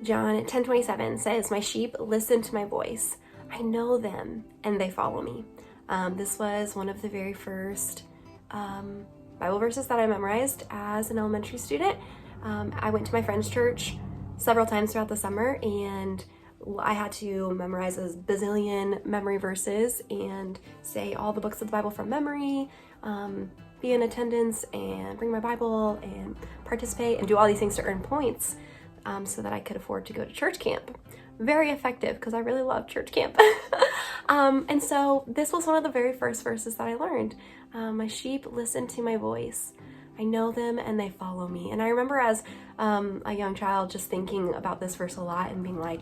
John 10:27 says, "My sheep listen to my voice. I know them and they follow me." This was one of the very first Bible verses that I memorized as an elementary student. I went to my friend's church several times throughout the summer, and I had to memorize a bazillion memory verses and say all the books of the Bible from memory, be in attendance and bring my Bible and participate and do all these things to earn points so that I could afford to go to church camp. Very effective because I really love church camp. And so this was one of the very first verses that I learned. My sheep listen to my voice. I know them and they follow me. And I remember as a young child just thinking about this verse a lot and being like,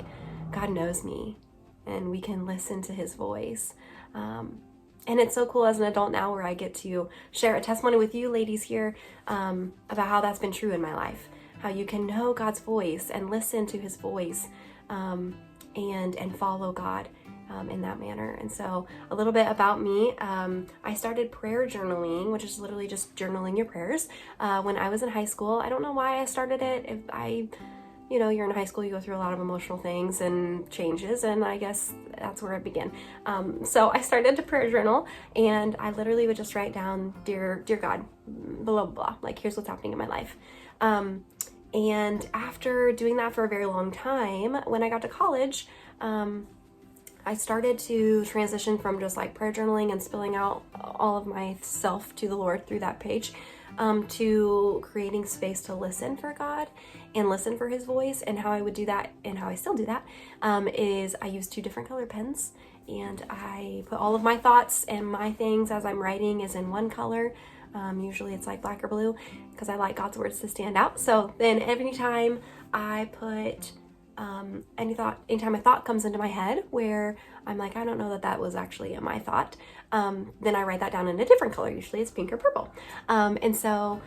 God knows me and we can listen to his voice. And it's so cool as an adult now where I get to share a testimony with you ladies here about how that's been true in my life. How you can know God's voice and listen to his voice and follow God in that manner. And so a little bit about me, I started prayer journaling, which is literally just journaling your prayers, when I was in high school. I don't know why I started it. You're in high school, you go through a lot of emotional things and changes, and I guess that's where it began. So I started to prayer journal, and I literally would just write down, dear God, blah, blah, blah, like here's what's happening in my life. And after doing that for a very long time, when I got to college, I started to transition from just like prayer journaling and spilling out all of myself to the Lord through that page, to creating space to listen for God and listen for his voice. And how I would do that, and how I still do that, is I use 2 different color pens, and I put all of my thoughts and my things as I'm writing is in one color. Usually it's like black or blue because I like God's words to stand out. So then anytime I put anytime a thought comes into my head where I'm like, I don't know that was actually my thought, then I write that down in a different color. Usually it's pink or purple. And so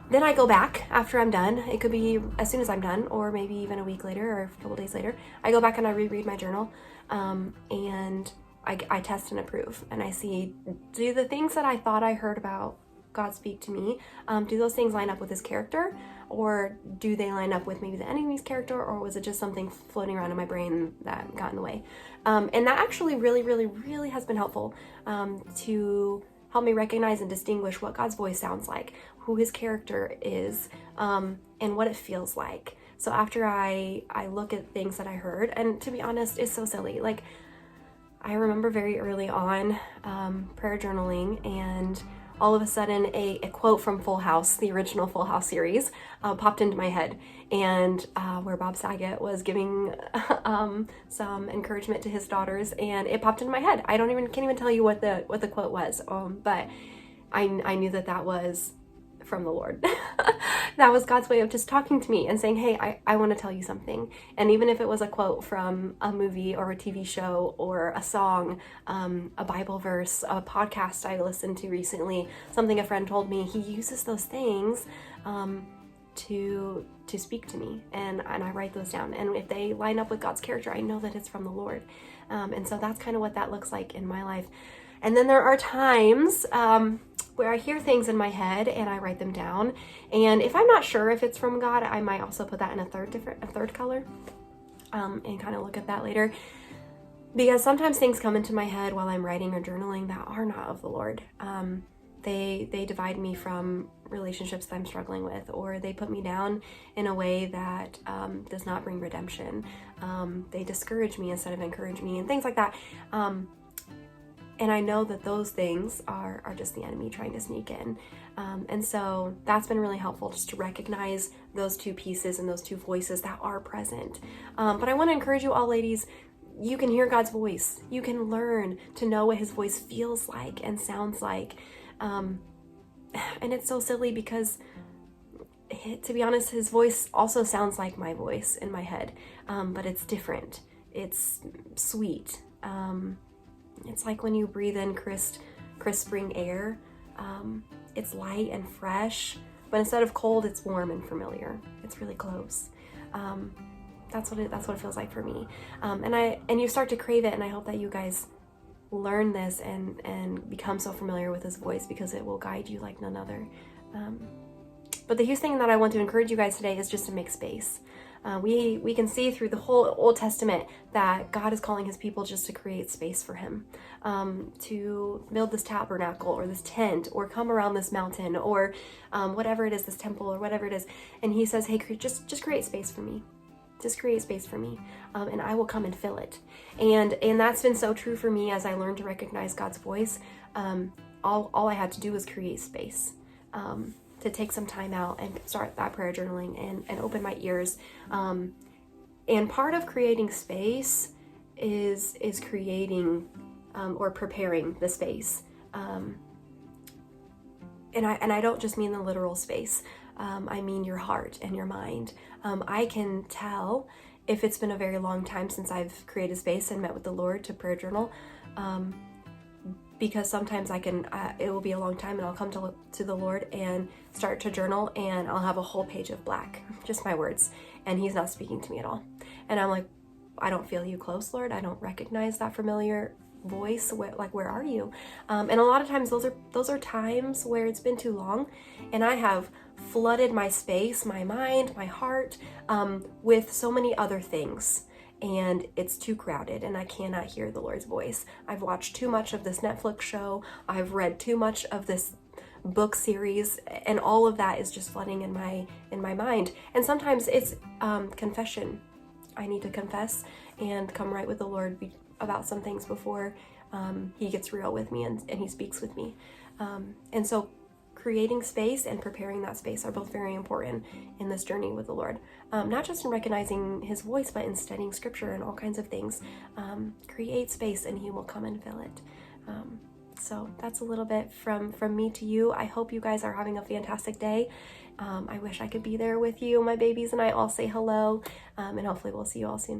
then I go back after I'm done. It could be as soon as I'm done, or maybe even a week later or a couple days later. I go back and I reread my journal, and I test and approve, and I see, do the things that I thought I heard about God speak to me, do those things line up with his character, or do they line up with maybe the enemy's character, or was it just something floating around in my brain that got in the way? And that actually really, really, really has been helpful to help me recognize and distinguish what God's voice sounds like, who his character is, and what it feels like. So after I look at things that I heard, and to be honest, it's so silly. Like, I remember very early on prayer journaling, and all of a sudden a quote from Full House, the original Full House series, popped into my head, and where Bob Saget was giving some encouragement to his daughters, and it popped into my head. I can't even tell you what the quote was, but I knew that was from the Lord. That was God's way of just talking to me and saying, hey, I want to tell you something. And even if it was a quote from a movie or a TV show or a song, a Bible verse, a podcast I listened to recently, something a friend told me, he uses those things to speak to me, and I write those down. And if they line up with God's character, I know that it's from the Lord. And so that's kind of what that looks like in my life. And then there are times where I hear things in my head and I write them down. And if I'm not sure if it's from God, I might also put that in a third color, and kind of look at that later. Because sometimes things come into my head while I'm writing or journaling that are not of the Lord. They divide me from relationships that I'm struggling with, or they put me down in a way that does not bring redemption. They discourage me instead of encourage me, and things like that. And I know that those things are just the enemy trying to sneak in. And so that's been really helpful, just to recognize those 2 pieces and those 2 voices that are present. But I want to encourage you all, ladies, you can hear God's voice. You can learn to know what his voice feels like and sounds like. And it's so silly because, to be honest, his voice also sounds like my voice in my head, but it's different. It's sweet. It's like when you breathe in crisp spring air. It's light and fresh, but instead of cold, it's warm and familiar. It's really close. That's what it feels like for me. And you start to crave it, and I hope that you guys learn this and become so familiar with his voice, because it will guide you like none other. But the huge thing that I want to encourage you guys today is just to make space. We can see through the whole Old Testament that God is calling his people just to create space for him, to build this tabernacle or this tent or come around this mountain or whatever it is, this temple or whatever it is. And he says, hey, just create space for me. Just create space for me, and I will come and fill it. And that's been so true for me as I learned to recognize God's voice. All I had to do was create space, to take some time out and start that prayer journaling and open my ears. And part of creating space is creating or preparing the space. And I don't just mean the literal space. I mean your heart and your mind. I can tell if it's been a very long time since I've created space and met with the Lord to prayer journal, because sometimes it will be a long time and I'll come to the Lord and start to journal and I'll have a whole page of black, just my words, and he's not speaking to me at all. And I'm like, I don't feel you close, Lord. I don't recognize that familiar voice. Where are you? And a lot of times those are times where it's been too long and I have flooded my space, my mind, my heart, with so many other things, and it's too crowded and I cannot hear the Lord's voice. I've watched too much of this Netflix show, I've read too much of this book series, and all of that is just flooding in my mind. And sometimes it's confession. I need to confess and come right with the Lord about some things before he gets real with me and he speaks with me. And so creating space and preparing that space are both very important in this journey with the Lord. Not just in recognizing his voice, but in studying scripture and all kinds of things. Create space and he will come and fill it. So that's a little bit from me to you. I hope you guys are having a fantastic day. I wish I could be there with you. My babies and I all say hello, and hopefully we'll see you all soon.